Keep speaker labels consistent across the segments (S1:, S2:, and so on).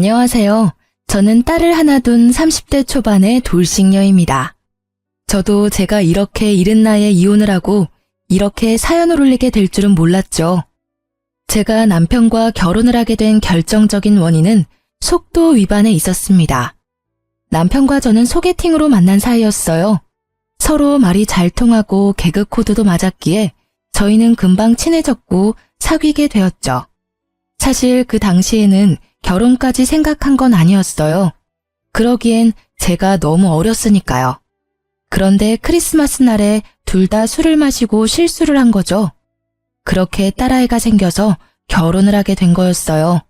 S1: 안녕하세요. 저는 딸을 하나 둔 30대 초반의 돌싱녀입니다. 저도 제가 이렇게 이른 나이에 이혼을 하고 이렇게 사연을 올리게 될 줄은 몰랐죠. 제가 남편과 결혼을 하게 된 결정적인 원인은 속도 위반에 있었습니다. 남편과 저는 소개팅으로 만난 사이였어요. 서로 말이 잘 통하고 개그 코드도 맞았기에 저희는 금방 친해졌고 사귀게 되었죠. 사실 그 당시에는 결혼까지 생각한 건 아니었어요. 그러기엔 제가 너무 어렸으니까요. 그런데 크리스마스 날에 둘 다 술을 마시고 실수를 한 거죠. 그렇게 딸아이가 생겨서 결혼을 하게 된 거였어요.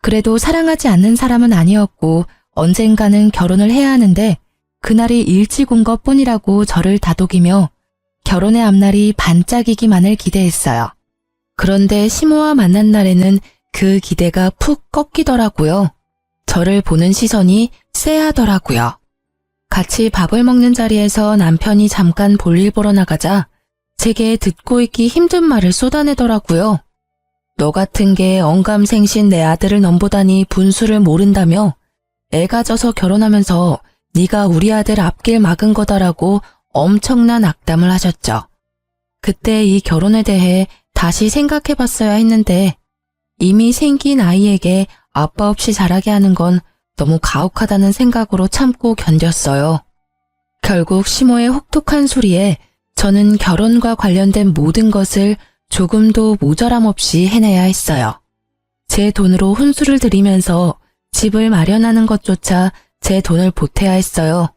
S1: 그래도 사랑하지 않는 사람은 아니었고 언젠가는 결혼을 해야 하는데 그날이 일찍 온 것뿐이라고 저를 다독이며 결혼의 앞날이 반짝이기만을 기대했어요. 그런데 시모와 만난 날에는 그 기대가 푹 꺾이더라고요. 저를 보는 시선이 쎄하더라고요. 같이 밥을 먹는 자리에서 남편이 잠깐 볼일 보러 나가자 제게 듣고 있기 힘든 말을 쏟아내더라고요. 너 같은 게 언감생신 내 아들을 넘보다니 분수를 모른다며 애가 져서 결혼하면서 네가 우리 아들 앞길 막은 거다라고 엄청난 악담을 하셨죠. 그때 이 결혼에 대해 다시 생각해봤어야 했는데 이미 생긴 아이에게 아빠 없이 자라게 하는 건 너무 가혹하다는 생각으로 참고 견뎠어요. 결국 시모의 혹독한 소리에 저는 결혼과 관련된 모든 것을 조금도 모자람 없이 해내야 했어요. 제 돈으로 혼수를 들이면서 집을 마련하는 것조차 제 돈을 보태야 했어요.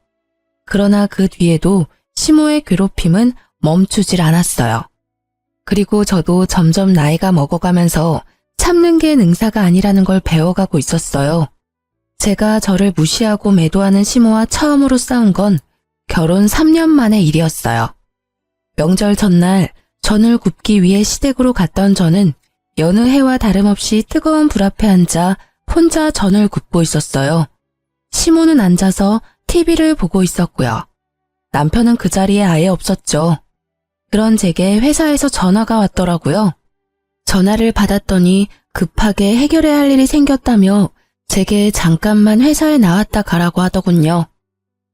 S1: 그러나 그 뒤에도 시모의 괴롭힘은 멈추질 않았어요. 그리고 저도 점점 나이가 먹어가면서 참는 게 능사가 아니라는 걸 배워가고 있었어요. 제가 저를 무시하고 매도하는 시모와 처음으로 싸운 건 결혼 3년 만의 일이었어요. 명절 전날 전을 굽기 위해 시댁으로 갔던 저는 여느 해와 다름없이 뜨거운 불 앞에 앉아 혼자 전을 굽고 있었어요. 시모는 앉아서 TV를 보고 있었고요. 남편은 그 자리에 아예 없었죠. 그런 제게 회사에서 전화가 왔더라고요. 전화를 받았더니 급하게 해결해야 할 일이 생겼다며 제게 잠깐만 회사에 나왔다 가라고 하더군요.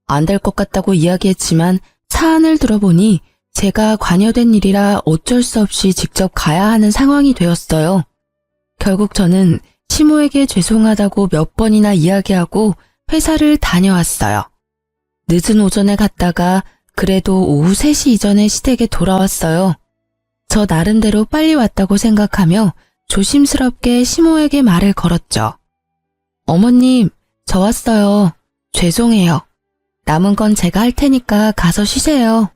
S1: 안 될 것 같다고 이야기했지만 사안을 들어보니 제가 관여된 일이라 어쩔 수 없이 직접 가야 하는 상황이 되었어요. 결국 저는 시모에게 죄송하다고 몇 번이나 이야기하고 회사를 다녀왔어요. 늦은 오전에 갔다가 그래도 오후 3시 이전에 시댁에 돌아왔어요. 저 나름대로 빨리 왔다고 생각하며 조심스럽게 시모에게 말을 걸었죠. 어머님, 저 왔어요. 죄송해요. 남은 건 제가 할 테니까 가서 쉬세요.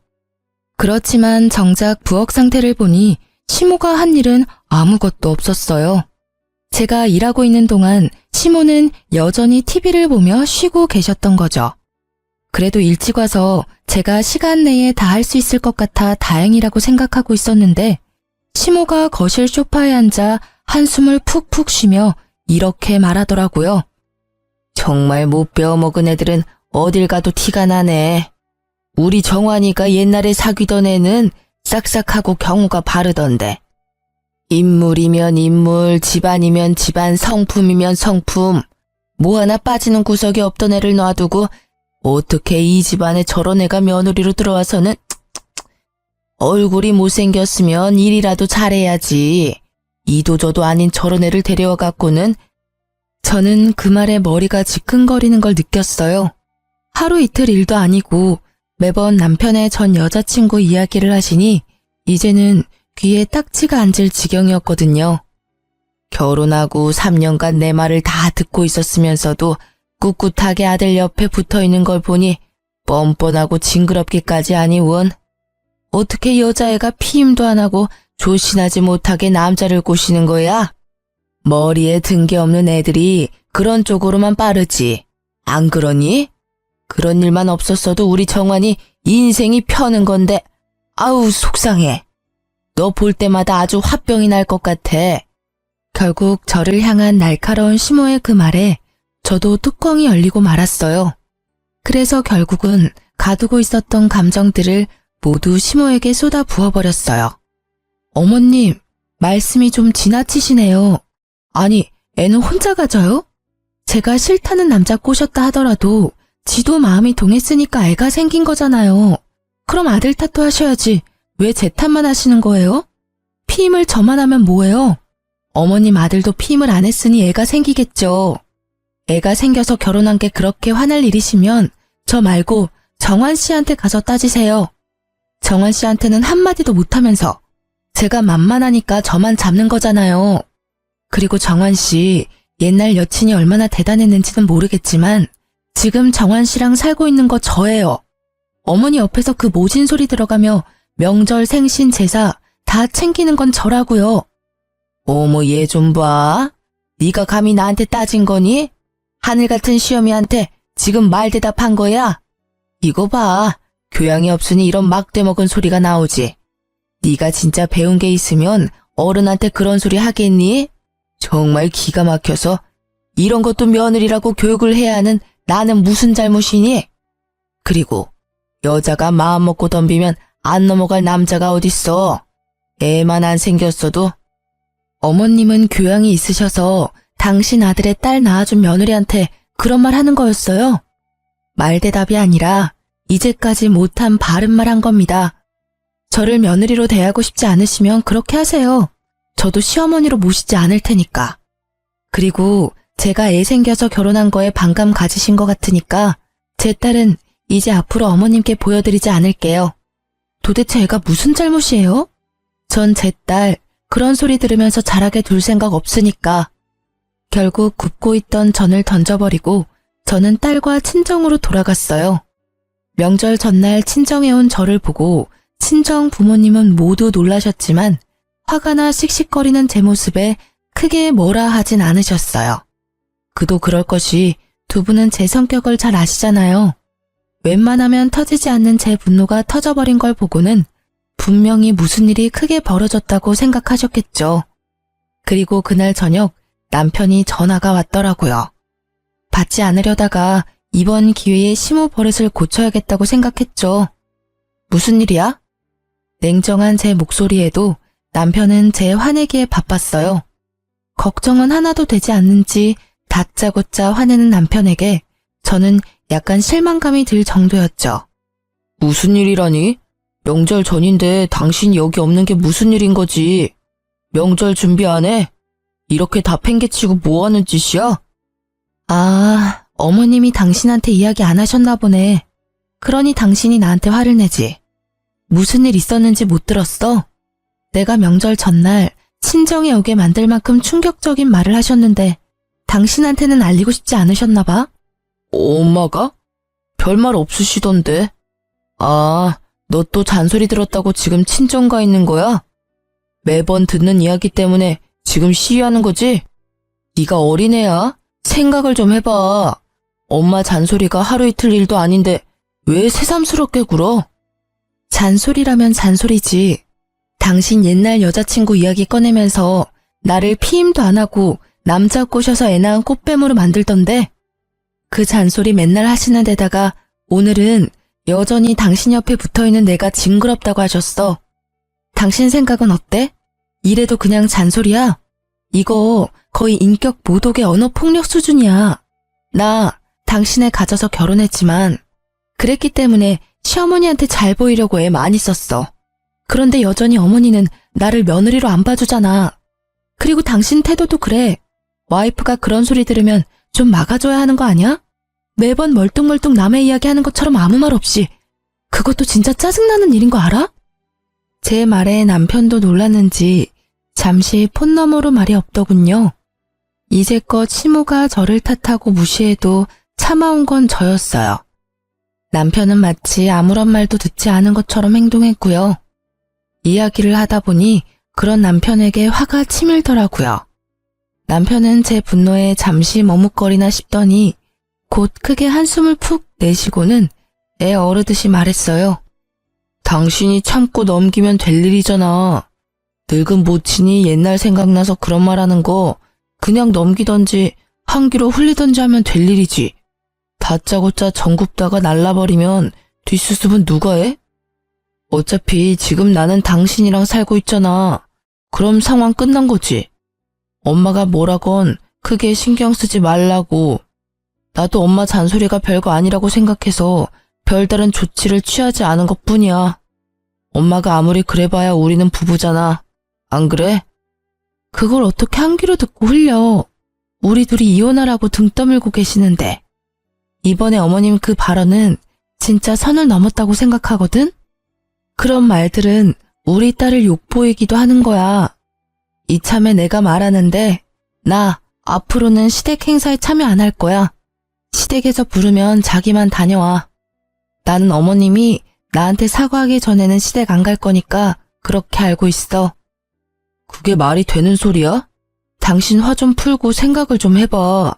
S1: 그렇지만 정작 부엌 상태를 보니 시모가 한 일은 아무것도 없었어요. 제가 일하고 있는 동안 시모는 여전히 TV를 보며 쉬고 계셨던 거죠. 그래도 일찍 와서 제가 시간 내에 다 할 수 있을 것 같아 다행이라고 생각하고 있었는데 시모가 거실 소파에 앉아 한숨을 푹푹 쉬며 이렇게 말하더라고요. 정말 못 배워먹은 애들은 어딜 가도 티가 나네. 우리 정환이가 옛날에 사귀던 애는 싹싹하고 경우가 바르던데. 인물이면 인물, 집안이면 집안, 성품이면 성품. 뭐 하나 빠지는 구석이 없던 애를 놔두고 어떻게 이 집안에 저런 애가 며느리로 들어와서는 얼굴이 못생겼으면 일이라도 잘해야지. 이도저도 아닌 저런 애를 데려와 갖고는. 저는 그 말에 머리가 지끈거리는 걸 느꼈어요. 하루 이틀 일도 아니고 매번 남편의 전 여자친구 이야기를 하시니 이제는 귀에 딱지가 앉을 지경이었거든요. 결혼하고 3년간 내 말을 다 듣고 있었으면서도 꿋꿋하게 아들 옆에 붙어있는 걸 보니 뻔뻔하고 징그럽기까지 하니 원. 어떻게 여자애가 피임도 안 하고 조신하지 못하게 남자를 꼬시는 거야? 머리에 든 게 없는 애들이 그런 쪽으로만 빠르지. 안 그러니? 그런 일만 없었어도 우리 정환이 인생이 펴는 건데 아우 속상해. 너 볼 때마다 아주 화병이 날 것 같아. 결국 저를 향한 날카로운 시모의 그 말에 저도 뚜껑이 열리고 말았어요. 그래서 결국은 가두고 있었던 감정들을 모두 시모에게 쏟아 부어버렸어요. 어머님, 말씀이 좀 지나치시네요. 아니, 애는 혼자 가져요? 제가 싫다는 남자 꼬셨다 하더라도 지도 마음이 동했으니까 애가 생긴 거잖아요. 그럼 아들 탓도 하셔야지 왜 제 탓만 하시는 거예요? 피임을 저만 하면 뭐예요? 어머님 아들도 피임을 안 했으니 애가 생기겠죠. 애가 생겨서 결혼한 게 그렇게 화날 일이시면 저 말고 정환 씨한테 가서 따지세요. 정환 씨한테는 한마디도 못하면서 제가 만만하니까 저만 잡는 거잖아요. 그리고 정환 씨 옛날 여친이 얼마나 대단했는지는 모르겠지만 지금 정환 씨랑 살고 있는 거 저예요. 어머니 옆에서 그 모진 소리 들어가며 명절 생신 제사 다 챙기는 건 저라고요. 어머 얘 좀 봐. 네가 감히 나한테 따진 거니? 하늘 같은 시어미한테 지금 말 대답한 거야? 이거 봐. 교양이 없으니 이런 막대 먹은 소리가 나오지. 네가 진짜 배운 게 있으면 어른한테 그런 소리 하겠니? 정말 기가 막혀서 이런 것도 며느리라고 교육을 해야 하는 나는 무슨 잘못이니? 그리고 여자가 마음 먹고 덤비면 안 넘어갈 남자가 어딨어. 애만 안 생겼어도. 어머님은 교양이 있으셔서 당신 아들의 딸 낳아준 며느리한테 그런 말 하는 거였어요. 말대답이 아니라 이제까지 못한 바른 말 한 겁니다. 저를 며느리로 대하고 싶지 않으시면 그렇게 하세요. 저도 시어머니로 모시지 않을 테니까. 그리고 제가 애 생겨서 결혼한 거에 반감 가지신 것 같으니까 제 딸은 이제 앞으로 어머님께 보여드리지 않을게요. 도대체 애가 무슨 잘못이에요? 전 제 딸 그런 소리 들으면서 자라게 둘 생각 없으니까. 결국 굽고 있던 전을 던져버리고 저는 딸과 친정으로 돌아갔어요. 명절 전날 친정에 온 저를 보고 친정 부모님은 모두 놀라셨지만 화가 나 씩씩거리는 제 모습에 크게 뭐라 하진 않으셨어요. 그도 그럴 것이 두 분은 제 성격을 잘 아시잖아요. 웬만하면 터지지 않는 제 분노가 터져버린 걸 보고는 분명히 무슨 일이 크게 벌어졌다고 생각하셨겠죠. 그리고 그날 저녁 남편이 전화가 왔더라고요. 받지 않으려다가 이번 기회에 심호 버릇을 고쳐야겠다고 생각했죠. 무슨 일이야? 냉정한 제 목소리에도 남편은 제 화내기에 바빴어요. 걱정은 하나도 되지 않는지 다짜고짜 화내는 남편에게 저는 약간 실망감이 들 정도였죠. 무슨 일이라니? 명절 전인데 당신이 여기 없는 게 무슨 일인 거지? 명절 준비 안 해? 이렇게 다 팽개치고 뭐 하는 짓이야? 아, 어머님이 당신한테 이야기 안 하셨나 보네. 그러니 당신이 나한테 화를 내지. 무슨 일 있었는지 못 들었어? 내가 명절 전날 친정에 오게 만들 만큼 충격적인 말을 하셨는데 당신한테는 알리고 싶지 않으셨나 봐? 엄마가? 별말 없으시던데. 아, 너 또 잔소리 들었다고 지금 친정 가 있는 거야? 매번 듣는 이야기 때문에 지금 시위하는 거지? 네가 어린애야? 생각을 좀 해봐. 엄마 잔소리가 하루 이틀 일도 아닌데 왜 새삼스럽게 굴어? 잔소리라면 잔소리지. 당신 옛날 여자친구 이야기 꺼내면서 나를 피임도 안 하고 남자 꼬셔서 애 낳은 꽃뱀으로 만들던데 그 잔소리 맨날 하시는 데다가 오늘은 여전히 당신 옆에 붙어있는 내가 징그럽다고 하셨어. 당신 생각은 어때? 이래도 그냥 잔소리야? 이거 거의 인격 모독의 언어폭력 수준이야. 나 당신을 가져서 결혼했지만 그랬기 때문에 시어머니한테 잘 보이려고 애 많이 썼어. 그런데 여전히 어머니는 나를 며느리로 안 봐주잖아. 그리고 당신 태도도 그래. 와이프가 그런 소리 들으면 좀 막아줘야 하는 거 아니야? 매번 멀뚱멀뚱 남의 이야기 하는 것처럼 아무 말 없이. 그것도 진짜 짜증나는 일인 거 알아? 제 말에 남편도 놀랐는지 잠시 폰 너머로 말이 없더군요. 이제껏 시모가 저를 탓하고 무시해도 참아온 건 저였어요. 남편은 마치 아무런 말도 듣지 않은 것처럼 행동했고요. 이야기를 하다 보니 그런 남편에게 화가 치밀더라고요. 남편은 제 분노에 잠시 머뭇거리나 싶더니 곧 크게 한숨을 푹 내쉬고는 애 어르듯이 말했어요. 당신이 참고 넘기면 될 일이잖아. 늙은 모친이 옛날 생각나서 그런 말 하는 거 그냥 넘기던지 한 귀로 흘리던지 하면 될 일이지. 다짜고짜 정 굽다가 날라버리면 뒷수습은 누가 해? 어차피 지금 나는 당신이랑 살고 있잖아. 그럼 상황 끝난 거지. 엄마가 뭐라건
S2: 크게 신경 쓰지 말라고. 나도 엄마 잔소리가 별거 아니라고 생각해서 별다른 조치를 취하지 않은 것뿐이야. 엄마가 아무리 그래봐야 우리는 부부잖아. 안 그래?
S1: 그걸 어떻게 한 귀로 듣고 흘려. 우리 둘이 이혼하라고 등 떠밀고 계시는데. 이번에 어머님 그 발언은 진짜 선을 넘었다고 생각하거든? 그런 말들은 우리 딸을 욕보이기도 하는 거야. 이참에 내가 말하는데 나 앞으로는 시댁 행사에 참여 안 할 거야. 시댁에서 부르면 자기만 다녀와. 나는 어머님이 나한테 사과하기 전에는 시댁 안 갈 거니까 그렇게 알고 있어.
S2: 그게 말이 되는 소리야? 당신 화 좀 풀고 생각을 좀 해봐.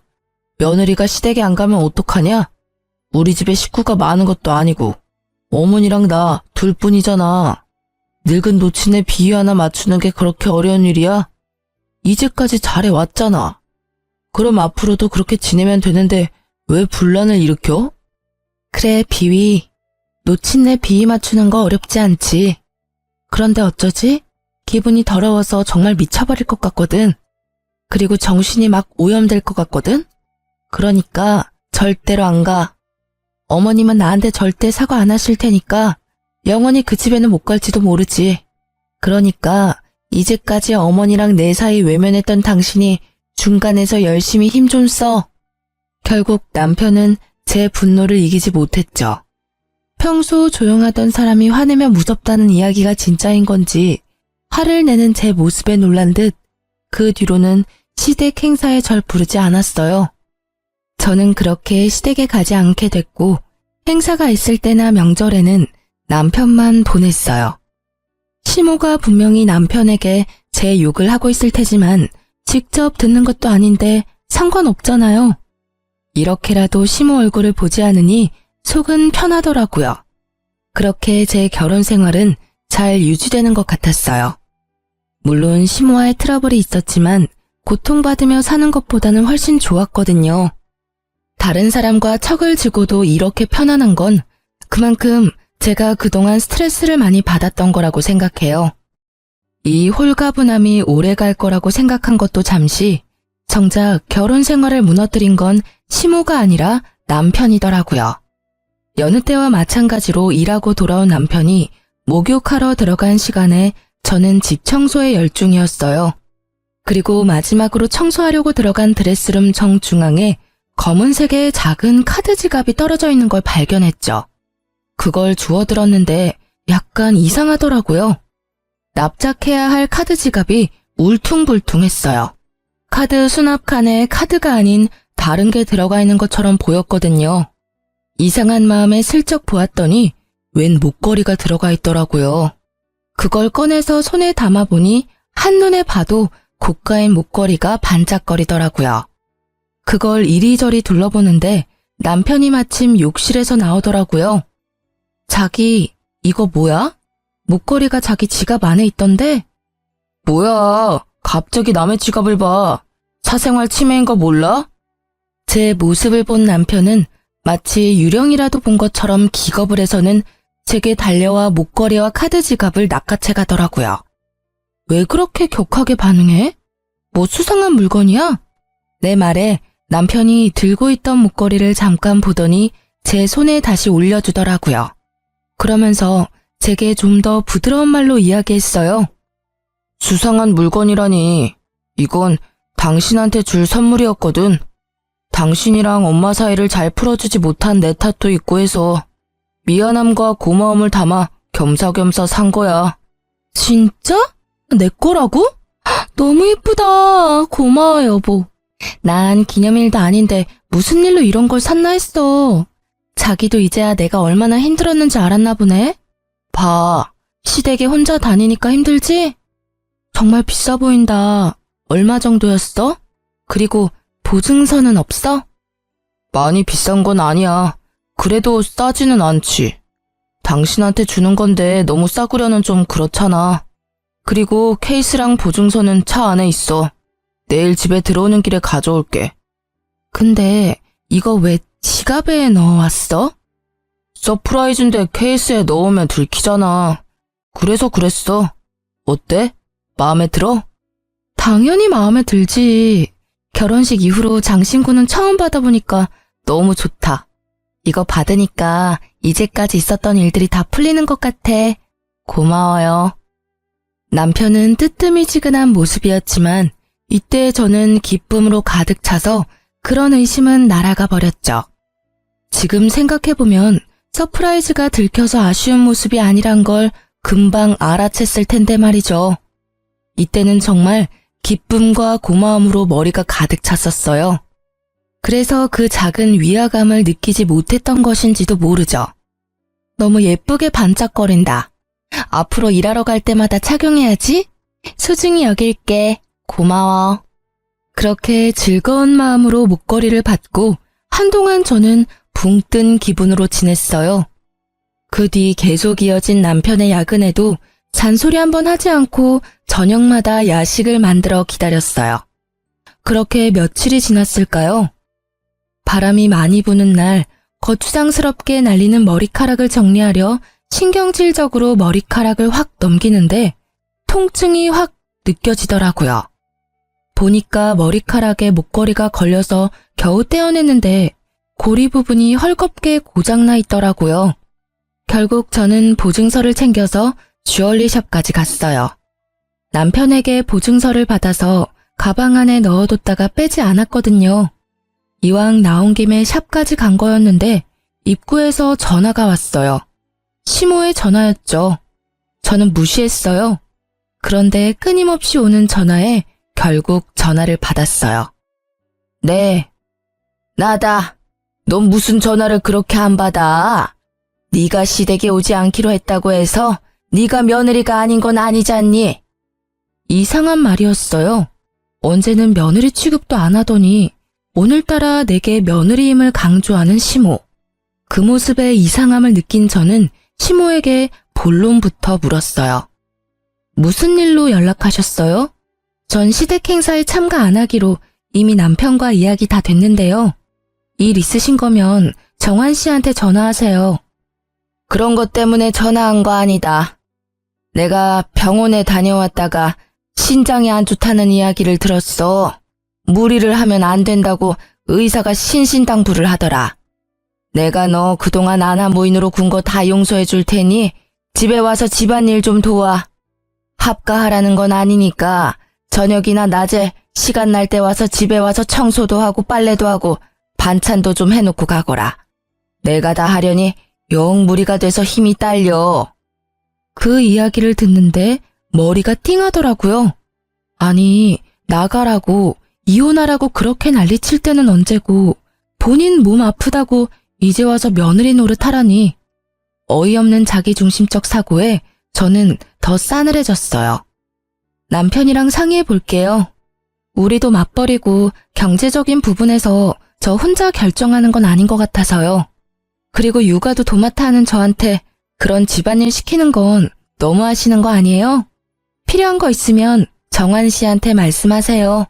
S2: 며느리가 시댁에 안 가면 어떡하냐? 우리 집에 식구가 많은 것도 아니고 어머니랑 나 둘뿐이잖아. 늙은 노친의 비위 하나 맞추는 게 그렇게 어려운 일이야? 이제까지 잘해왔잖아. 그럼 앞으로도 그렇게 지내면 되는데 왜 분란을 일으켜?
S1: 그래, 비위. 노친네 비위 맞추는 거 어렵지 않지. 그런데 어쩌지? 기분이 더러워서 정말 미쳐버릴 것 같거든. 그리고 정신이 막 오염될 것 같거든. 그러니까 절대로 안 가. 어머님은 나한테 절대 사과 안 하실 테니까 영원히 그 집에는 못 갈지도 모르지. 그러니까 이제까지 어머니랑 내 사이 외면했던 당신이 중간에서 열심히 힘 좀 써. 결국 남편은 제 분노를 이기지 못했죠. 평소 조용하던 사람이 화내면 무섭다는 이야기가 진짜인 건지 화를 내는 제 모습에 놀란 듯 그 뒤로는 시댁 행사에 절 부르지 않았어요. 저는 그렇게 시댁에 가지 않게 됐고 행사가 있을 때나 명절에는 남편만 보냈어요. 시모가 분명히 남편에게 제 욕을 하고 있을 테지만 직접 듣는 것도 아닌데 상관없잖아요. 이렇게라도 시모 얼굴을 보지 않으니 속은 편하더라고요. 그렇게 제 결혼 생활은 잘 유지되는 것 같았어요. 물론 시모와의 트러블이 있었지만 고통받으며 사는 것보다는 훨씬 좋았거든요. 다른 사람과 척을 지고도 이렇게 편안한 건 그만큼 제가 그동안 스트레스를 많이 받았던 거라고 생각해요. 이 홀가분함이 오래 갈 거라고 생각한 것도 잠시, 정작 결혼 생활을 무너뜨린 건 시모가 아니라 남편이더라고요. 여느 때와 마찬가지로 일하고 돌아온 남편이 목욕하러 들어간 시간에 저는 집 청소에 열중이었어요. 그리고 마지막으로 청소하려고 들어간 드레스룸 정중앙에 검은색의 작은 카드 지갑이 떨어져 있는 걸 발견했죠. 그걸 주워들었는데 약간 이상하더라고요. 납작해야 할 카드 지갑이 울퉁불퉁했어요. 카드 수납칸에 카드가 아닌 다른 게 들어가 있는 것처럼 보였거든요. 이상한 마음에 슬쩍 보았더니 웬 목걸이가 들어가 있더라고요. 그걸 꺼내서 손에 담아보니 한눈에 봐도 고가인 목걸이가 반짝거리더라고요. 그걸 이리저리 둘러보는데 남편이 마침 욕실에서 나오더라고요. 자기, 이거 뭐야? 목걸이가 자기 지갑 안에 있던데?
S2: 뭐야, 갑자기 남의 지갑을 봐. 사생활 침해인 거 몰라?
S1: 제 모습을 본 남편은 마치 유령이라도 본 것처럼 기겁을 해서는 제게 달려와 목걸이와 카드 지갑을 낚아채 가더라고요. 왜 그렇게 격하게 반응해? 뭐 수상한 물건이야? 내 말에 남편이 들고 있던 목걸이를 잠깐 보더니 제 손에 다시 올려주더라고요. 그러면서 제게 좀 더 부드러운 말로 이야기했어요.
S2: 수상한 물건이라니. 이건 당신한테 줄 선물이었거든. 당신이랑 엄마 사이를 잘 풀어주지 못한 내 탓도 있고 해서 미안함과 고마움을 담아 겸사겸사 산 거야.
S1: 진짜? 내 거라고? 너무 예쁘다. 고마워, 여보. 난 기념일도 아닌데 무슨 일로 이런 걸 샀나 했어. 자기도 이제야 내가 얼마나 힘들었는지 알았나 보네. 봐, 시댁에 혼자 다니니까 힘들지? 정말 비싸 보인다. 얼마 정도였어? 그리고 보증서는 없어?
S2: 많이 비싼 건 아니야. 그래도 싸지는 않지. 당신한테 주는 건데 너무 싸구려는 좀 그렇잖아. 그리고 케이스랑 보증서는 차 안에 있어. 내일 집에 들어오는 길에 가져올게.
S1: 근데 이거 왜 지갑에 넣어왔어?
S2: 서프라이즈인데 케이스에 넣으면 들키잖아. 그래서 그랬어. 어때? 마음에 들어?
S1: 당연히 마음에 들지. 결혼식 이후로 장신구는 처음 받아보니까 너무 좋다. 이거 받으니까 이제까지 있었던 일들이 다 풀리는 것 같아. 고마워요. 남편은 뜨뜨미지근한 모습이었지만 이때 저는 기쁨으로 가득 차서 그런 의심은 날아가 버렸죠. 지금 생각해보면 서프라이즈가 들켜서 아쉬운 모습이 아니란 걸 금방 알아챘을 텐데 말이죠. 이때는 정말 기쁨과 고마움으로 머리가 가득 찼었어요. 그래서 그 작은 위화감을 느끼지 못했던 것인지도 모르죠. 너무 예쁘게 반짝거린다. 앞으로 일하러 갈 때마다 착용해야지. 소중히 여길게. 고마워. 그렇게 즐거운 마음으로 목걸이를 받고 한동안 저는 붕 뜬 기분으로 지냈어요. 그 뒤 계속 이어진 남편의 야근에도 잔소리 한번 하지 않고 저녁마다 야식을 만들어 기다렸어요. 그렇게 며칠이 지났을까요? 바람이 많이 부는 날 거추장스럽게 날리는 머리카락을 정리하려 신경질적으로 머리카락을 확 넘기는데 통증이 확 느껴지더라고요. 보니까 머리카락에 목걸이가 걸려서 겨우 떼어냈는데 고리 부분이 헐겁게 고장나 있더라고요. 결국 저는 보증서를 챙겨서 주얼리숍까지 갔어요. 남편에게 보증서를 받아서 가방 안에 넣어뒀다가 빼지 않았거든요. 이왕 나온 김에 샵까지 간 거였는데 입구에서 전화가 왔어요. 시모의 전화였죠. 저는 무시했어요. 그런데 끊임없이 오는 전화에 결국 전화를 받았어요. 네, 나다. 넌 무슨 전화를 그렇게 안 받아? 네가 시댁에 오지 않기로 했다고 해서 네가 며느리가 아닌 건 아니잖니? 이상한 말이었어요. 언제는 며느리 취급도 안 하더니 오늘따라 내게 며느리임을 강조하는 시모. 그 모습에 이상함을 느낀 저는 시모에게 본론부터 물었어요. 무슨 일로 연락하셨어요? 전 시댁 행사에 참가 안 하기로 이미 남편과 이야기 다 됐는데요. 일 있으신 거면 정환 씨한테 전화하세요. 그런 것 때문에 전화한 거 아니다. 내가 병원에 다녀왔다가 신장이 안 좋다는 이야기를 들었어. 무리를 하면 안 된다고 의사가 신신당부를 하더라. 내가 너 그동안 아나무인으로 군 거 다 용서해 줄 테니 집에 와서 집안일 좀 도와. 합가하라는 건 아니니까 저녁이나 낮에 시간 날 때 와서 집에 와서 청소도 하고 빨래도 하고 반찬도 좀 해놓고 가거라. 내가 다 하려니 영 무리가 돼서 힘이 딸려. 그 이야기를 듣는데 머리가 띵하더라고요. 아니, 나가라고 이혼하라고 그렇게 난리칠 때는 언제고 본인 몸 아프다고 이제 와서 며느리 노릇하라니. 어이없는 자기중심적 사고에 저는 더 싸늘해졌어요. 남편이랑 상의해 볼게요. 우리도 맞벌이고 경제적인 부분에서 저 혼자 결정하는 건 아닌 것 같아서요. 그리고 육아도 도맡아 하는 저한테 그런 집안일 시키는 건 너무 하시는 거 아니에요? 필요한 거 있으면 정환 씨한테 말씀하세요.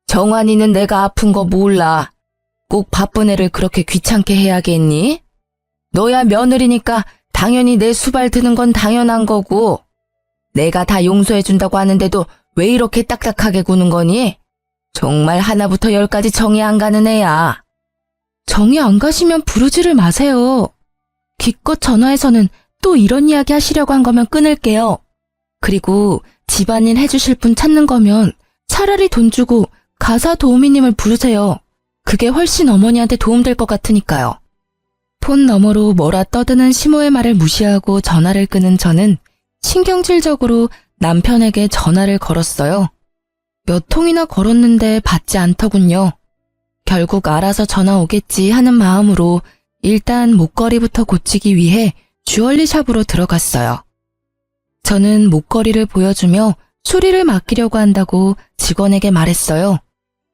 S1: 정환이는 내가 아픈 거 몰라. 꼭 바쁜 애를 그렇게 귀찮게 해야겠니? 너야 며느리니까 당연히 내 수발 드는 건 당연한 거고. 내가 다 용서해준다고 하는데도 왜 이렇게 딱딱하게 구는 거니? 정말 하나부터 열까지 정이 안 가는 애야. 정이 안 가시면 부르지를 마세요. 기껏 전화해서는 또 이런 이야기 하시려고 한 거면 끊을게요. 그리고 집안일 해주실 분 찾는 거면 차라리 돈 주고 가사 도우미님을 부르세요. 그게 훨씬 어머니한테 도움될 것 같으니까요. 폰 너머로 뭐라 떠드는 시모의 말을 무시하고 전화를 끄는 저는 신경질적으로 남편에게 전화를 걸었어요. 몇 통이나 걸었는데 받지 않더군요. 결국 알아서 전화 오겠지 하는 마음으로 일단 목걸이부터 고치기 위해 주얼리샵으로 들어갔어요. 저는 목걸이를 보여주며 수리를 맡기려고 한다고 직원에게 말했어요.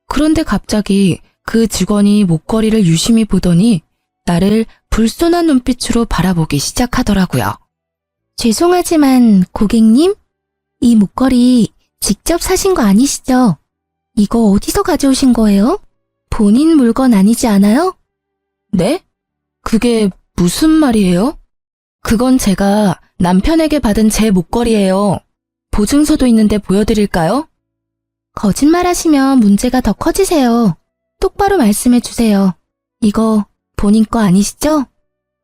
S1: 그런데 갑자기 그 직원이 목걸이를 유심히 보더니 나를 불손한 눈빛으로 바라보기 시작하더라고요. 죄송하지만 고객님, 이 목걸이 직접 사신 거 아니시죠? 이거 어디서 가져오신 거예요? 본인 물건 아니지 않아요? 네? 그게 무슨 말이에요? 그건 제가 남편에게 받은 제 목걸이예요. 보증서도 있는데 보여드릴까요? 거짓말 하시면 문제가 더 커지세요. 똑바로 말씀해 주세요. 이거 본인 거 아니시죠?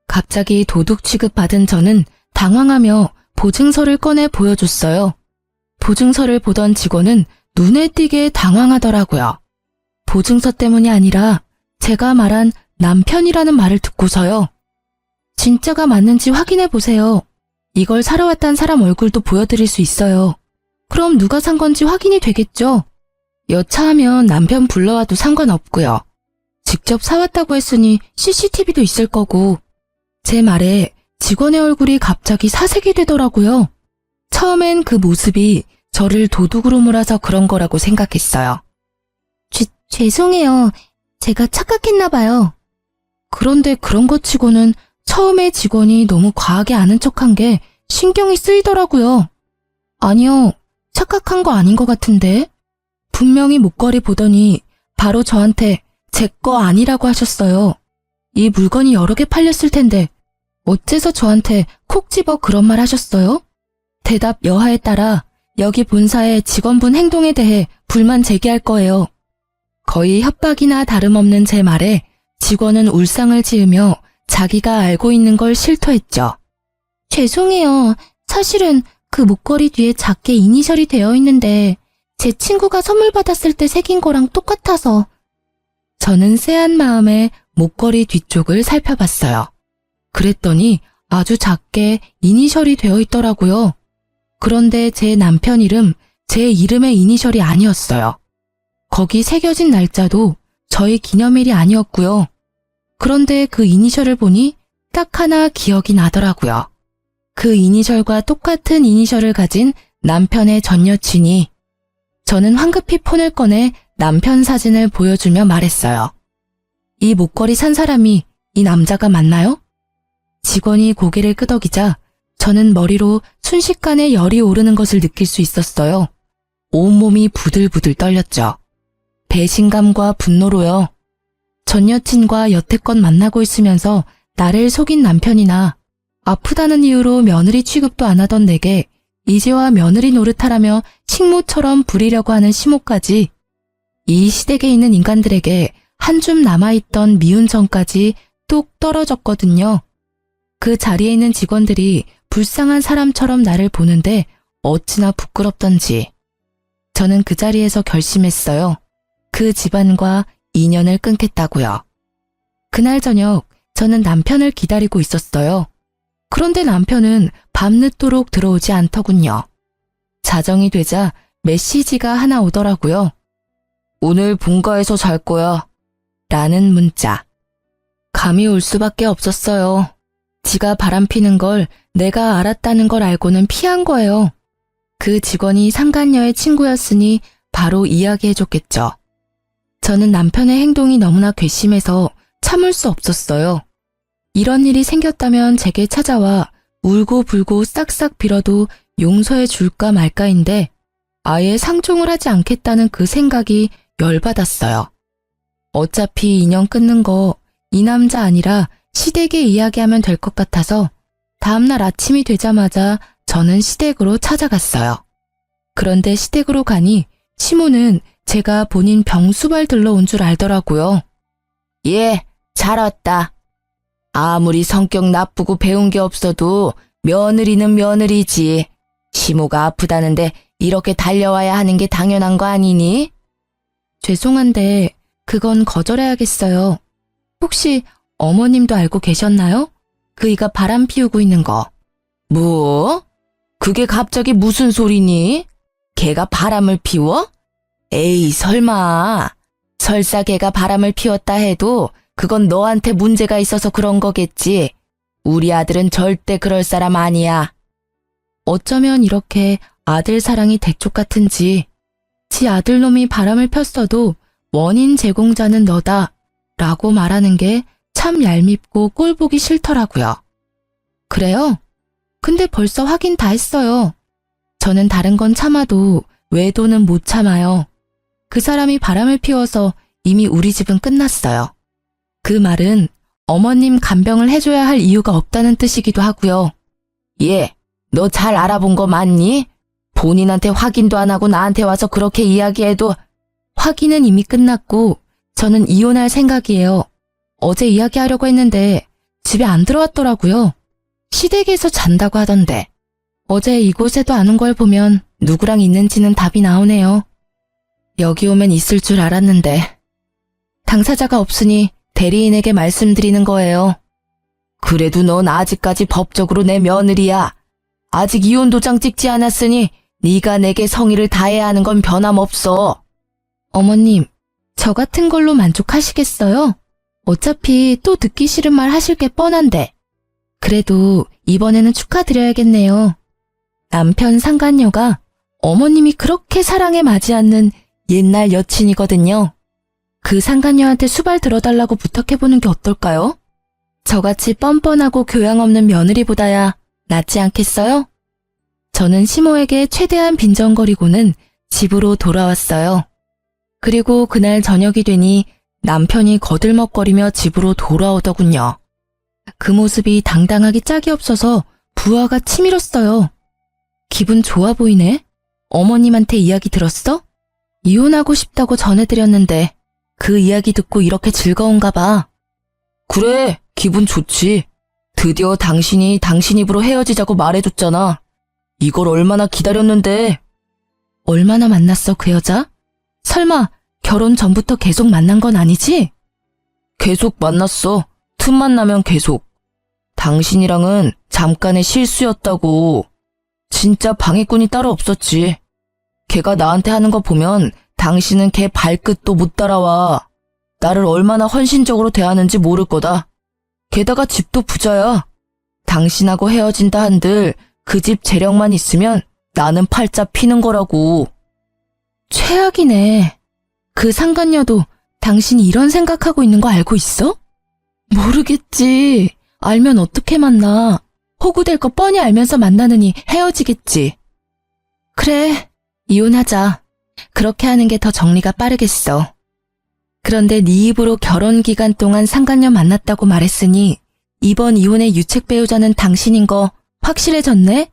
S1: 갑자기 도둑 취급받은 저는 당황하며 보증서를 꺼내 보여줬어요. 보증서를 보던 직원은 눈에 띄게 당황하더라고요. 보증서 때문이 아니라 제가 말한 남편이라는 말을 듣고서요. 진짜가 맞는지 확인해 보세요. 이걸 사러 왔다는 사람 얼굴도 보여드릴 수 있어요. 그럼 누가 산 건지 확인이 되겠죠? 여차하면 남편 불러와도 상관없고요. 직접 사왔다고 했으니 CCTV도 있을 거고. 제 말에 직원의 얼굴이 갑자기 사색이 되더라고요. 처음엔 그 모습이 저를 도둑으로 몰아서 그런 거라고 생각했어요. 죄송해요. 제가 착각했나 봐요. 그런데 그런 것 치고는 처음에 직원이 너무 과하게 아는 척한 게 신경이 쓰이더라고요. 아니요, 착각한 거 아닌 것 같은데? 분명히 목걸이 보더니 바로 저한테 제 거 아니라고 하셨어요. 이 물건이 여러 개 팔렸을 텐데 어째서 저한테 콕 집어 그런 말 하셨어요? 대답 여하에 따라 여기 본사의 직원분 행동에 대해 불만 제기할 거예요. 거의 협박이나 다름없는 제 말에 직원은 울상을 지으며 자기가 알고 있는 걸 실토했죠. 죄송해요. 사실은 그 목걸이 뒤에 작게 이니셜이 되어 있는데 제 친구가 선물 받았을 때 새긴 거랑 똑같아서. 저는 쎄한 마음에 목걸이 뒤쪽을 살펴봤어요. 그랬더니 아주 작게 이니셜이 되어 있더라고요. 그런데 제 남편 이름, 제 이름의 이니셜이 아니었어요. 거기 새겨진 날짜도 저희 기념일이 아니었고요. 그런데 그 이니셜을 보니 딱 하나 기억이 나더라고요. 그 이니셜과 똑같은 이니셜을 가진 남편의 전 여친이. 저는 황급히 폰을 꺼내 남편 사진을 보여주며 말했어요. 이 목걸이 산 사람이 이 남자가 맞나요? 직원이 고개를 끄덕이자 저는 머리로 순식간에 열이 오르는 것을 느낄 수 있었어요. 온몸이 부들부들 떨렸죠. 배신감과 분노로요. 전 여친과 여태껏 만나고 있으면서 나를 속인 남편이나 아프다는 이유로 며느리 취급도 안 하던 내게 이제와 며느리 노릇하라며 식모처럼 부리려고 하는 시모까지, 이 시댁에 있는 인간들에게 한 줌 남아있던 미운 정까지 뚝 떨어졌거든요. 그 자리에 있는 직원들이 불쌍한 사람처럼 나를 보는데 어찌나 부끄럽던지. 저는 그 자리에서 결심했어요. 그 집안과 인연을 끊겠다고요. 그날 저녁 저는 남편을 기다리고 있었어요. 그런데 남편은 밤늦도록 들어오지 않더군요. 자정이 되자 메시지가 하나 오더라고요. 오늘 본가에서 잘 거야. 라는 문자. 감이 올 수밖에 없었어요. 지가 바람피는 걸 내가 알았다는 걸 알고는 피한 거예요. 그 직원이 상간녀의 친구였으니 바로 이야기해줬겠죠. 저는 남편의 행동이 너무나 괘씸해서 참을 수 없었어요. 이런 일이 생겼다면 제게 찾아와 울고불고 싹싹 빌어도 용서해 줄까 말까인데 아예 상종을 하지 않겠다는 그 생각이 열받았어요. 어차피 인연 끊는 거 이 남자 아니라 시댁에 이야기하면 될 것 같아서 다음날 아침이 되자마자 저는 시댁으로 찾아갔어요. 그런데 시댁으로 가니 시모는 제가 본인 병수발 들러온 줄 알더라고요. 예, 잘 왔다. 아무리 성격 나쁘고 배운 게 없어도 며느리는 며느리지. 시모가 아프다는데 이렇게 달려와야 하는 게 당연한 거 아니니? 죄송한데 그건 거절해야겠어요. 혹시 어머님도 알고 계셨나요? 그이가 바람 피우고 있는 거. 뭐? 그게 갑자기 무슨 소리니? 걔가 바람을 피워? 에이, 설마. 설사 걔가 바람을 피웠다 해도 그건 너한테 문제가 있어서 그런 거겠지. 우리 아들은 절대 그럴 사람 아니야. 어쩌면 이렇게 아들 사랑이 대쪽 같은지. 지 아들놈이 바람을 폈어도 원인 제공자는 너다 라고 말하는 게 참 얄밉고 꼴보기 싫더라고요. 그래요? 근데 벌써 확인 다 했어요. 저는 다른 건 참아도 외도는 못 참아요. 그 사람이 바람을 피워서 이미 우리 집은 끝났어요. 그 말은 어머님 간병을 해줘야 할 이유가 없다는 뜻이기도 하고요. 예, 너 잘 알아본 거 맞니?
S2: 본인한테 확인도 안 하고 나한테 와서 그렇게 이야기해도
S1: 확인은 이미 끝났고 저는 이혼할 생각이에요. 어제 이야기하려고 했는데 집에 안 들어왔더라고요. 시댁에서 잔다고 하던데. 어제 이곳에도 안 온 걸 보면 누구랑 있는지는 답이 나오네요. 여기 오면 있을 줄 알았는데. 당사자가 없으니 대리인에게 말씀드리는 거예요.
S2: 그래도 넌 아직까지 법적으로 내 며느리야. 아직 이혼 도장 찍지 않았으니 네가 내게 성의를 다해야 하는 건 변함없어.
S1: 어머님, 저 같은 걸로 만족하시겠어요? 어차피 또 듣기 싫은 말 하실 게 뻔한데. 그래도 이번에는 축하드려야겠네요. 남편 상간녀가 어머님이 그렇게 사랑에 맞지 않는 옛날 여친이거든요. 그 상간녀한테 수발 들어달라고 부탁해보는 게 어떨까요? 저같이 뻔뻔하고 교양 없는 며느리보다야 낫지 않겠어요? 저는 시모에게 최대한 빈정거리고는 집으로 돌아왔어요. 그리고 그날 저녁이 되니 남편이 거들먹거리며 집으로 돌아오더군요. 그 모습이 당당하기 짝이 없어서 부하가 치밀었어요. 기분 좋아 보이네? 어머님한테 이야기 들었어? 이혼하고 싶다고 전해드렸는데 그 이야기 듣고 이렇게 즐거운가 봐.
S2: 그래, 기분 좋지. 드디어 당신이 당신 입으로 헤어지자고 말해줬잖아. 이걸 얼마나 기다렸는데.
S1: 얼마나 만났어, 그 여자? 설마 결혼 전부터 계속 만난 건 아니지?
S2: 계속 만났어. 틈만 나면 계속. 당신이랑은 잠깐의 실수였다고. 진짜 방해꾼이 따로 없었지. 걔가 나한테 하는 거 보면 당신은 걔 발끝도 못 따라와. 나를 얼마나 헌신적으로 대하는지 모를 거다. 게다가 집도 부자야. 당신하고 헤어진다 한들 그 집 재력만 있으면 나는 팔자 피는 거라고.
S1: 최악이네. 그 상간녀도 당신이 이런 생각하고 있는 거 알고 있어? 모르겠지. 알면 어떻게 만나. 호구될 거 뻔히 알면서 만나느니 헤어지겠지. 그래, 이혼하자. 그렇게 하는 게 더 정리가 빠르겠어. 그런데 네 입으로 결혼 기간 동안 상간녀 만났다고 말했으니 이번 이혼의 유책 배우자는 당신인 거 확실해졌네?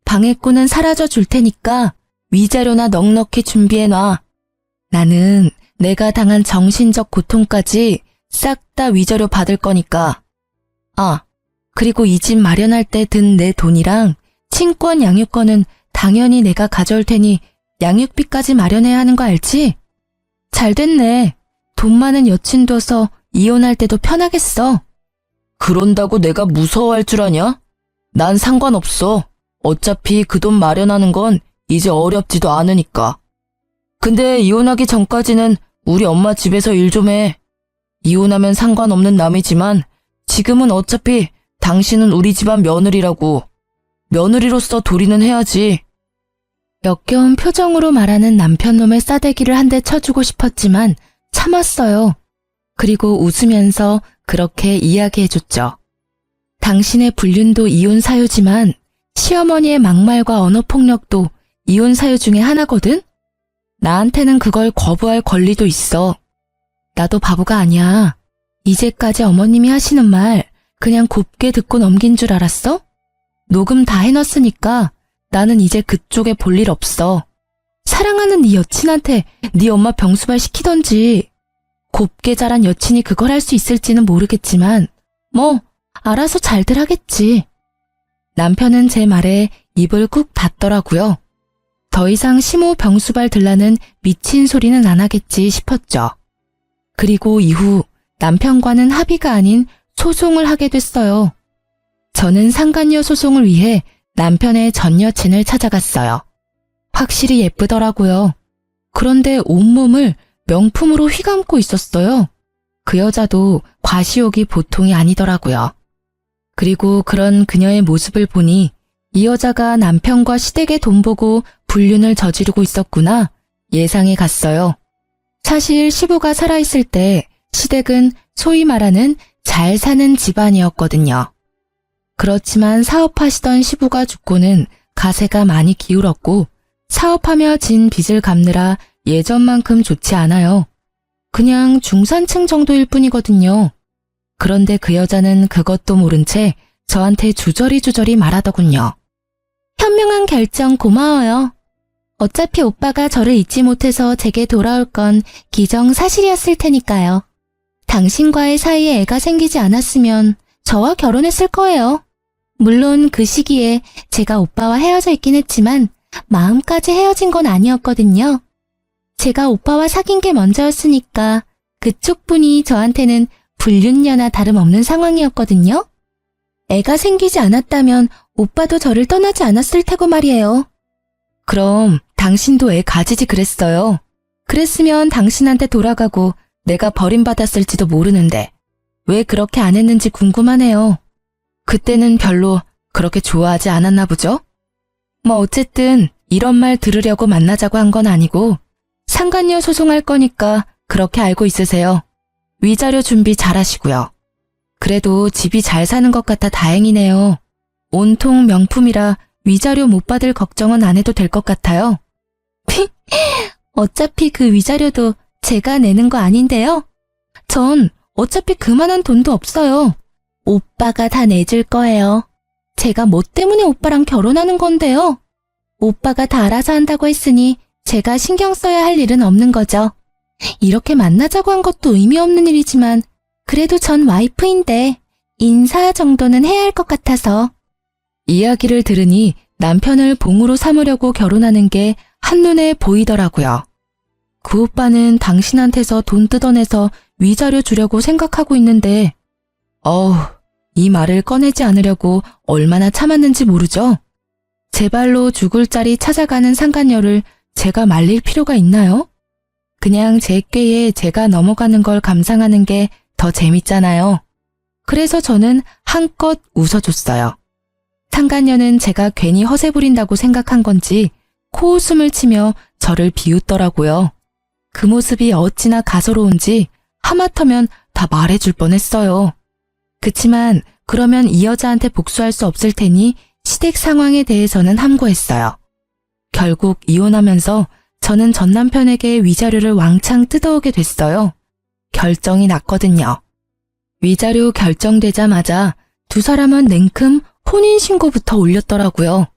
S1: 방해꾼은 사라져 줄 테니까 위자료나 넉넉히 준비해놔. 나는 내가 당한 정신적 고통까지 싹 다 위자료 받을 거니까. 아, 그리고 이 집 마련할 때 든 내 돈이랑 친권 양육권은 당연히 내가 가져올 테니 양육비까지 마련해야 하는 거 알지? 잘 됐네. 돈 많은 여친 둬서 이혼할 때도 편하겠어.
S2: 그런다고 내가 무서워할 줄 아냐? 난 상관없어. 어차피 그 돈 마련하는 건 이제 어렵지도 않으니까. 근데 이혼하기 전까지는 우리 엄마 집에서 일 좀 해. 이혼하면 상관없는 남이지만 지금은 어차피 당신은 우리 집안 며느리라고. 며느리로서 도리는 해야지.
S1: 역겨운 표정으로 말하는 남편놈의 싸대기를 한 대 쳐주고 싶었지만 참았어요. 그리고 웃으면서 그렇게 이야기해줬죠. 당신의 불륜도 이혼 사유지만 시어머니의 막말과 언어폭력도 이혼 사유 중에 하나거든? 나한테는 그걸 거부할 권리도 있어. 나도 바보가 아니야. 이제까지 어머님이 하시는 말 그냥 곱게 듣고 넘긴 줄 알았어? 녹음 다 해놨으니까 나는 이제 그쪽에 볼 일 없어. 사랑하는 네 여친한테 네 엄마 병수발 시키던지. 곱게 자란 여친이 그걸 할 수 있을지는 모르겠지만 뭐 알아서 잘들 하겠지. 남편은 제 말에 입을 꾹 닫더라고요. 더 이상 시모 병수발 들라는 미친 소리는 안 하겠지 싶었죠. 그리고 이후 남편과는 합의가 아닌 소송을 하게 됐어요. 저는 상간녀 소송을 위해 남편의 전 여친을 찾아갔어요. 확실히 예쁘더라고요. 그런데 온몸을 명품으로 휘감고 있었어요. 그 여자도 과시욕이 보통이 아니더라고요. 그리고 그런 그녀의 모습을 보니 이 여자가 남편과 시댁의 돈 보고 불륜을 저지르고 있었구나 예상이 갔어요. 사실 시부가 살아있을 때 시댁은 소위 말하는 잘 사는 집안이었거든요. 그렇지만 사업하시던 시부가 죽고는 가세가 많이 기울었고 사업하며 진 빚을 갚느라 예전만큼 좋지 않아요. 그냥 중산층 정도일 뿐이거든요. 그런데 그 여자는 그것도 모른 채 저한테 주저리 말하더군요. 현명한 결정 고마워요. 어차피 오빠가 저를 잊지 못해서 제게 돌아올 건 기정사실이었을 테니까요. 당신과의 사이에 애가 생기지 않았으면 저와 결혼했을 거예요. 물론 그 시기에 제가 오빠와 헤어져 있긴 했지만 마음까지 헤어진 건 아니었거든요. 제가 오빠와 사귄 게 먼저였으니까 그쪽 분이 저한테는 불륜녀나 다름없는 상황이었거든요. 애가 생기지 않았다면 오빠도 저를 떠나지 않았을 테고 말이에요. 그럼 당신도 애 가지지 그랬어요. 그랬으면 당신한테 돌아가고 내가 버림받았을지도 모르는데 왜 그렇게 안 했는지 궁금하네요. 그때는 별로 그렇게 좋아하지 않았나 보죠? 뭐 어쨌든 이런 말 들으려고 만나자고 한 건 아니고 상간녀 소송할 거니까 그렇게 알고 있으세요. 위자료 준비 잘 하시고요. 그래도 집이 잘 사는 것 같아 다행이네요. 온통 명품이라 위자료 못 받을 걱정은 안 해도 될 것 같아요. 어차피 그 위자료도 제가 내는 거 아닌데요. 전 어차피 그만한 돈도 없어요. 오빠가 다 내줄 거예요. 제가 뭐 때문에 오빠랑 결혼하는 건데요. 오빠가 다 알아서 한다고 했으니 제가 신경 써야 할 일은 없는 거죠. 이렇게 만나자고 한 것도 의미 없는 일이지만 그래도 전 와이프인데 인사 정도는 해야 할 것 같아서. 이야기를 들으니 남편을 봉으로 삼으려고 결혼하는 게 한눈에 보이더라고요. 그 오빠는 당신한테서 돈 뜯어내서 위자료 주려고 생각하고 있는데 이 말을 꺼내지 않으려고 얼마나 참았는지 모르죠? 제 발로 죽을 자리 찾아가는 상간녀를 제가 말릴 필요가 있나요? 그냥 제 꾀에 제가 넘어가는 걸 감상하는 게 더 재밌잖아요. 그래서 저는 한껏 웃어줬어요. 상간녀는 제가 괜히 허세 부린다고 생각한 건지 코웃음을 치며 저를 비웃더라고요. 그 모습이 어찌나 가소로운지 하마터면 다 말해줄 뻔했어요. 그치만 그러면 이 여자한테 복수할 수 없을 테니 시댁 상황에 대해서는 함구했어요. 결국 이혼하면서 저는 전 남편에게 위자료를 왕창 뜯어오게 됐어요. 결정이 났거든요. 위자료 결정되자마자 두 사람은 냉큼 혼인신고부터 올렸더라고요.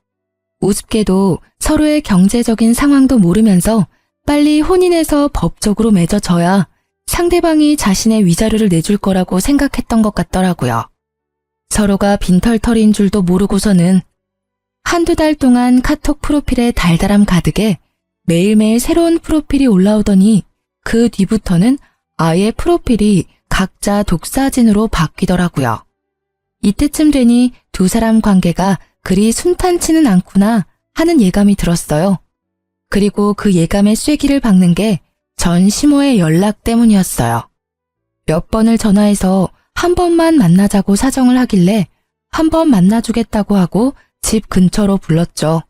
S1: 우습게도 서로의 경제적인 상황도 모르면서 빨리 혼인해서 법적으로 맺어져야 상대방이 자신의 위자료를 내줄 거라고 생각했던 것 같더라고요. 서로가 빈털털인 줄도 모르고서는 한두 달 동안 카톡 프로필에 달달함 가득에 매일매일 새로운 프로필이 올라오더니 그 뒤부터는 아예 프로필이 각자 독사진으로 바뀌더라고요. 이때쯤 되니 두 사람 관계가 그리 순탄치는 않구나 하는 예감이 들었어요. 그리고 그 예감에 쐐기를 박는 게 전 시모의 연락 때문이었어요. 몇 번을 전화해서 한 번만 만나자고 사정을 하길래 한 번 만나주겠다고 하고 집 근처로 불렀죠.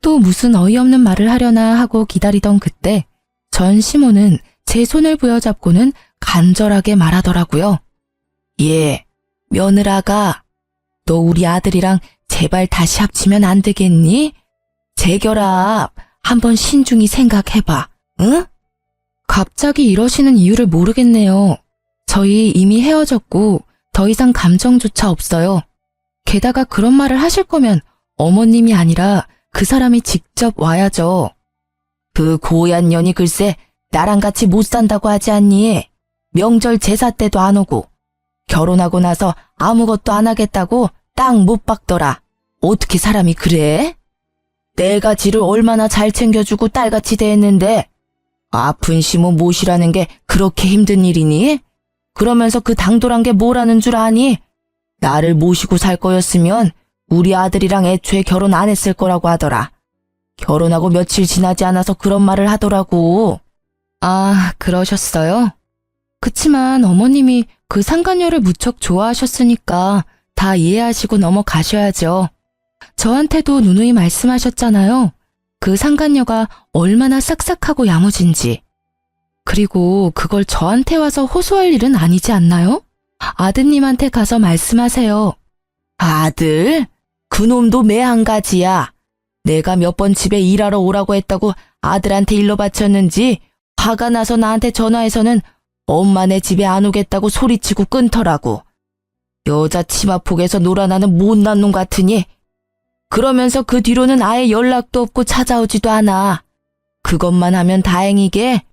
S1: 또 무슨 어이없는 말을 하려나 하고 기다리던 그때 전 시모는 제 손을 부여잡고는 간절하게 말하더라고요. 예, 며느라가 너 우리 아들이랑 제발 다시 합치면 안 되겠니? 재결합 한번 신중히 생각해봐, 응? 갑자기 이러시는 이유를 모르겠네요. 저희 이미 헤어졌고 더 이상 감정조차 없어요. 게다가 그런 말을 하실 거면 어머님이 아니라 그 사람이 직접 와야죠. 그 고얀 년이 글쎄 나랑 같이 못 산다고 하지 않니? 명절 제사 때도 안 오고 결혼하고 나서 아무것도 안 하겠다고 땅 못 박더라. 어떻게 사람이 그래? 내가 지를 얼마나 잘 챙겨주고 딸같이 대했는데 아픈 시모 모시라는 게 그렇게 힘든 일이니? 그러면서 그 당돌한 게 뭐라는 줄 아니? 나를 모시고 살 거였으면 우리 아들이랑 애초에 결혼 안 했을 거라고 하더라. 결혼하고 며칠 지나지 않아서 그런 말을 하더라고. 아, 그러셨어요? 그치만 어머님이 그 상간녀를 무척 좋아하셨으니까 다 이해하시고 넘어가셔야죠. 저한테도 누누이 말씀하셨잖아요. 그 상간녀가 얼마나 싹싹하고 야무진지. 그리고 그걸 저한테 와서 호소할 일은 아니지 않나요? 아드님한테 가서 말씀하세요. 아들? 그놈도 매 한 가지야. 내가 몇 번 집에 일하러 오라고 했다고 아들한테 일러 바쳤는지 화가 나서 나한테 전화해서는 엄마네 집에 안 오겠다고 소리치고 끊더라고. 여자 치마폭에서 놀아나는 못난 놈 같으니.
S2: 그러면서 그 뒤로는 아예 연락도 없고 찾아오지도 않아. 그것만 하면 다행이게.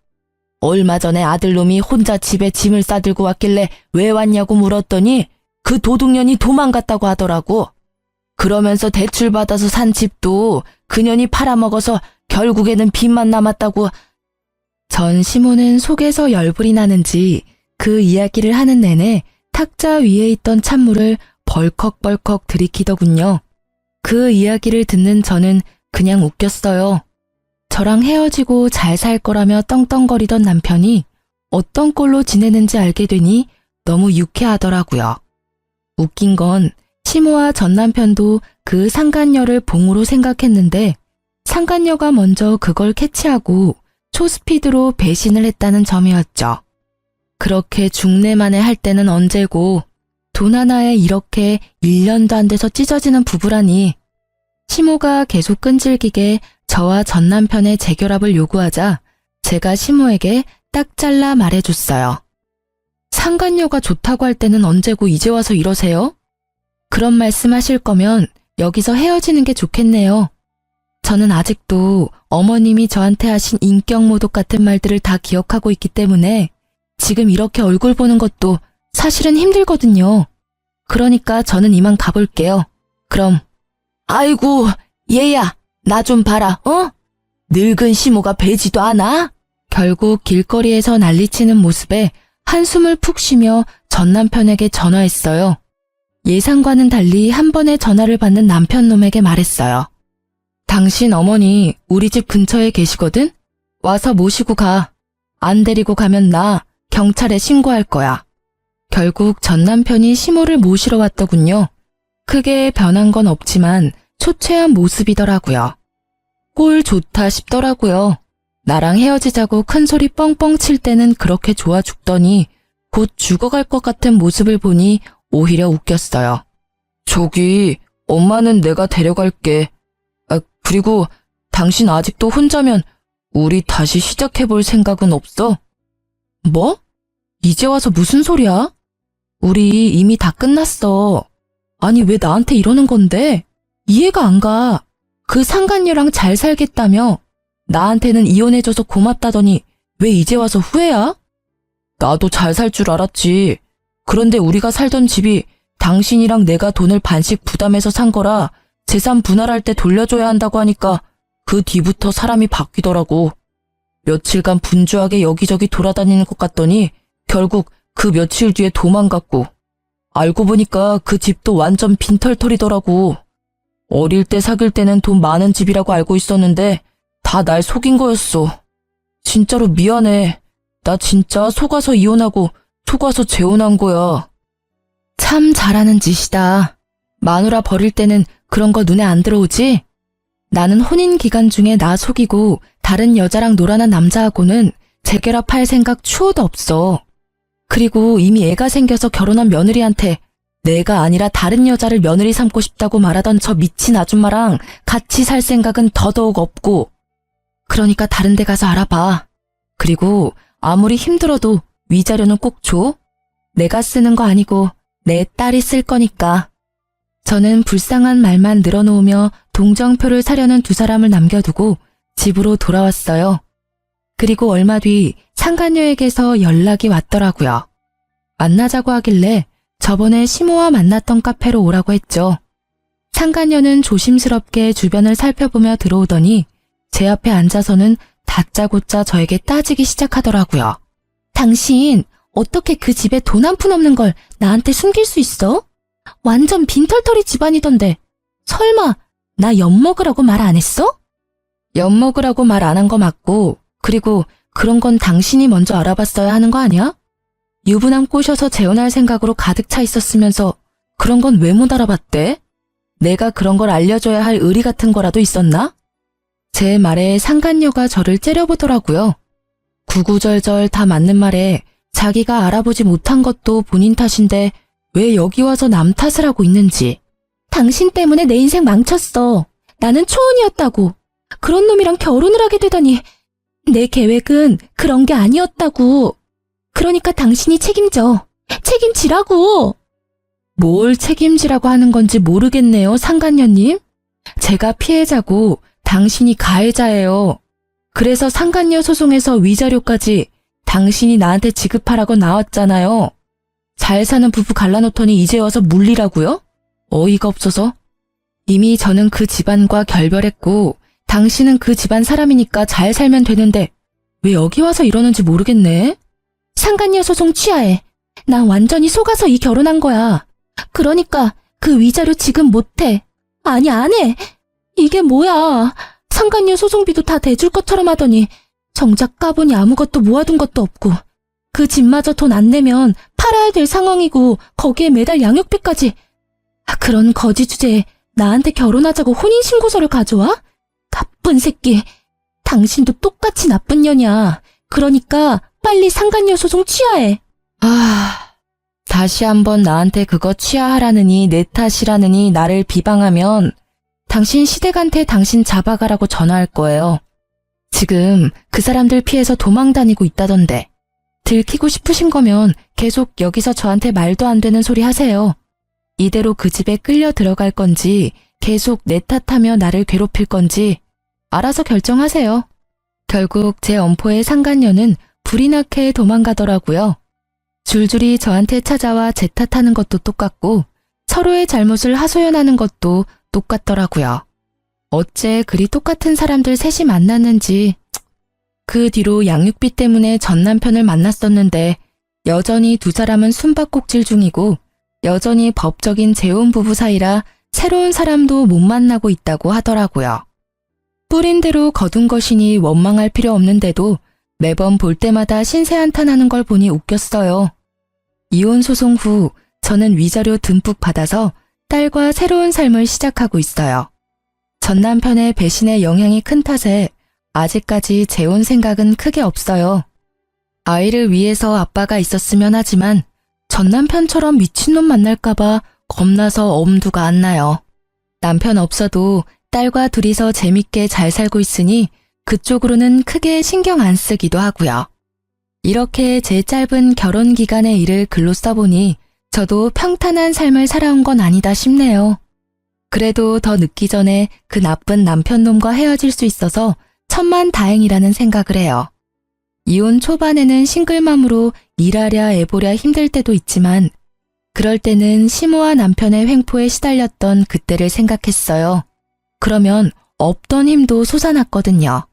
S2: 얼마 전에 아들놈이 혼자 집에 짐을 싸들고 왔길래 왜 왔냐고 물었더니 그 도둑년이 도망갔다고 하더라고. 그러면서 대출받아서 산 집도 그년이 팔아먹어서 결국에는 빚만 남았다고.
S1: 전 시모는 속에서 열불이 나는지 그 이야기를 하는 내내 탁자 위에 있던 찬물을 벌컥벌컥 들이키더군요. 그 이야기를 듣는 저는 그냥 웃겼어요. 저랑 헤어지고 잘 살 거라며 떵떵거리던 남편이 어떤 꼴로 지내는지 알게 되니 너무 유쾌하더라고요. 웃긴 건 시모와 전 남편도 그 상간녀를 봉으로 생각했는데 상간녀가 먼저 그걸 캐치하고 초스피드로 배신을 했다는 점이었죠. 그렇게 중내만에 할 때는 언제고 돈 하나에 이렇게 1년도 안 돼서 찢어지는 부부라니. 시모가 계속 끈질기게 저와 전 남편의 재결합을 요구하자 제가 시모에게 딱 잘라 말해줬어요. 상간녀가 좋다고 할 때는 언제고 이제 와서 이러세요? 그런 말씀하실 거면 여기서 헤어지는 게 좋겠네요. 저는 아직도 어머님이 저한테 하신 인격 모독 같은 말들을 다 기억하고 있기 때문에 지금 이렇게 얼굴 보는 것도 사실은 힘들거든요. 그러니까 저는 이만 가볼게요. 그럼.
S2: 아이고, 얘야, 나 좀 봐라, 어? 늙은 시모가 배지도 않아?
S1: 결국 길거리에서 난리치는 모습에 한숨을 푹 쉬며 전 남편에게 전화했어요. 예상과는 달리 한 번에 전화를 받는 남편놈에게 말했어요. 당신 어머니 우리 집 근처에 계시거든? 와서 모시고 가. 안 데리고 가면 나 경찰에 신고할 거야. 결국 전 남편이 시모를 모시러 왔더군요. 크게 변한 건 없지만 초췌한 모습이더라고요. 꼴 좋다 싶더라고요. 나랑 헤어지자고 큰소리 뻥뻥 칠 때는 그렇게 좋아 죽더니 곧 죽어갈 것 같은 모습을 보니 오히려 웃겼어요.
S2: 저기, 엄마는 내가 데려갈게. 그리고 당신 아직도 혼자면 우리 다시 시작해볼 생각은 없어?
S1: 뭐? 이제 와서 무슨 소리야? 우리 이미 다 끝났어. 아니 왜 나한테 이러는 건데? 이해가 안 가. 그 상간녀랑 잘 살겠다며 나한테는 이혼해줘서 고맙다더니 왜 이제 와서 후회야?
S2: 나도 잘 살 줄 알았지. 그런데 우리가 살던 집이 당신이랑 내가 돈을 반씩 부담해서 산 거라 재산 분할할 때 돌려줘야 한다고 하니까 그 뒤부터 사람이 바뀌더라고. 며칠간 분주하게 여기저기 돌아다니는 것 같더니 결국 그 며칠 뒤에 도망갔고, 알고 보니까 그 집도 완전 빈털털이더라고. 어릴 때 사귈 때는 돈 많은 집이라고 알고 있었는데 다 날 속인 거였어. 진짜로 미안해. 나 진짜 속아서 이혼하고 속아서 재혼한 거야.
S1: 참 잘하는 짓이다. 마누라 버릴 때는 그런 거 눈에 안 들어오지? 나는 혼인 기간 중에 나 속이고 다른 여자랑 놀아난 남자하고는 재결합할 생각 추호도 없어. 그리고 이미 애가 생겨서 결혼한 며느리한테 내가 아니라 다른 여자를 며느리 삼고 싶다고 말하던 저 미친 아줌마랑 같이 살 생각은 더더욱 없고. 그러니까 다른 데 가서 알아봐. 그리고 아무리 힘들어도 위자료는 꼭 줘. 내가 쓰는 거 아니고 내 딸이 쓸 거니까. 저는 불쌍한 말만 늘어놓으며 동정표를 사려는 두 사람을 남겨두고 집으로 돌아왔어요. 그리고 얼마 뒤 상간녀에게서 연락이 왔더라고요. 만나자고 하길래 저번에 시모와 만났던 카페로 오라고 했죠. 상간녀는 조심스럽게 주변을 살펴보며 들어오더니 제 앞에 앉아서는 다짜고짜 저에게 따지기 시작하더라고요. 당신 어떻게 그 집에 돈 한 푼 없는 걸 나한테 숨길 수 있어? 완전 빈털터리 집안이던데 설마 나 엿먹으라고 말 안 했어? 엿먹으라고 말 안 한 거 맞고, 그리고 그런 건 당신이 먼저 알아봤어야 하는 거 아니야? 유부남 꼬셔서 재혼할 생각으로 가득 차 있었으면서 그런 건 왜 못 알아봤대? 내가 그런 걸 알려줘야 할 의리 같은 거라도 있었나? 제 말에 상간녀가 저를 째려보더라고요. 구구절절 다 맞는 말에 자기가 알아보지 못한 것도 본인 탓인데 왜 여기 와서 남 탓을 하고 있는지. 당신 때문에 내 인생 망쳤어. 나는 초혼이었다고. 그런 놈이랑 결혼을 하게 되다니. 내 계획은 그런 게 아니었다고. 그러니까 당신이 책임져. 책임지라고. 뭘 책임지라고 하는 건지 모르겠네요, 상간녀님. 제가 피해자고 당신이 가해자예요. 그래서 상간녀 소송에서 위자료까지 당신이 나한테 지급하라고 나왔잖아요. 잘 사는 부부 갈라놓더니 이제 와서 물리라고요? 어이가 없어서. 이미 저는 그 집안과 결별했고 당신은 그 집안 사람이니까 잘 살면 되는데 왜 여기 와서 이러는지 모르겠네. 상간녀 소송 취하해. 나 완전히 속아서 이 결혼한 거야. 그러니까 그 위자료 지급 못해. 아니 안 해. 이게 뭐야. 상간녀 소송비도 다 대줄 것처럼 하더니 정작 까보니 아무것도 모아둔 것도 없고 그 집마저 돈 안 내면 팔아야 될 상황이고 거기에 매달 양육비까지. 그런 거지 주제에 나한테 결혼하자고 혼인신고서를 가져와? 나쁜 새끼. 당신도 똑같이 나쁜 년이야. 그러니까 빨리 상간녀 소송 취하해.
S2: 다시 한번 나한테 그거 취하하라느니 내 탓이라느니 나를 비방하면 당신 시댁한테 당신 잡아가라고 전화할 거예요. 지금 그 사람들 피해서 도망 다니고 있다던데. 들키고 싶으신 거면 계속 여기서 저한테 말도 안 되는 소리 하세요. 이대로 그 집에 끌려 들어갈 건지 계속 내 탓하며 나를 괴롭힐 건지 알아서 결정하세요. 결국 제 엄포의 상간녀는 불이 나게 도망가더라고요. 줄줄이 저한테 찾아와 제 탓하는 것도 똑같고 서로의 잘못을 하소연하는 것도 똑같더라고요. 어째 그리 똑같은 사람들 셋이 만났는지. 그 뒤로 양육비 때문에 전 남편을 만났었는데 여전히 두 사람은 숨바꼭질 중이고 여전히 법적인 재혼 부부 사이라 새로운 사람도 못 만나고 있다고 하더라고요. 뿌린 대로 거둔 것이니 원망할 필요 없는데도 매번 볼 때마다 신세한탄하는 걸 보니 웃겼어요. 이혼 소송 후 저는 위자료 듬뿍 받아서 딸과 새로운 삶을 시작하고 있어요. 전 남편의 배신의 영향이 큰 탓에 아직까지 재혼 생각은 크게 없어요. 아이를 위해서 아빠가 있었으면 하지만 전 남편처럼 미친놈 만날까봐 겁나서 엄두가 안 나요. 남편 없어도 딸과 둘이서 재밌게 잘 살고 있으니 그쪽으로는 크게 신경 안 쓰기도 하고요. 이렇게 제 짧은 결혼 기간의 일을 글로 써보니 저도 평탄한 삶을 살아온 건 아니다 싶네요. 그래도 더 늦기 전에 그 나쁜 남편놈과 헤어질 수 있어서 천만다행이라는 생각을 해요. 이혼 초반에는 싱글맘으로 일하랴 애보랴 힘들 때도 있지만 그럴 때는 시모와 남편의 횡포에 시달렸던 그때를 생각했어요. 그러면 없던 힘도 솟아났거든요.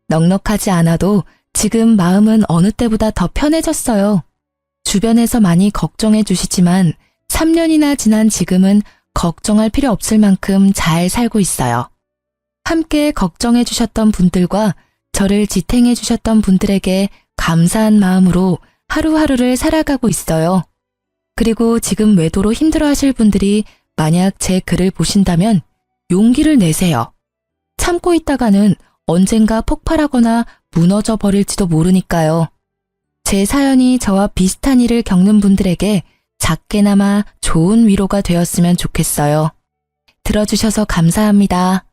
S2: 넉넉하지 않아도 지금 마음은 어느 때보다 더 편해졌어요. 주변에서 많이 걱정해 주시지만 3년이나 지난 지금은 걱정할 필요 없을 만큼 잘 살고 있어요. 함께 걱정해 주셨던 분들과 저를 지탱해 주셨던 분들에게 감사한 마음으로 하루하루를 살아가고 있어요. 그리고 지금 외도로 힘들어하실 분들이 만약 제 글을 보신다면 용기를 내세요. 참고 있다가는 언젠가 폭발하거나 무너져 버릴지도 모르니까요. 제 사연이 저와 비슷한 일을 겪는 분들에게 작게나마 좋은 위로가 되었으면 좋겠어요. 들어주셔서 감사합니다.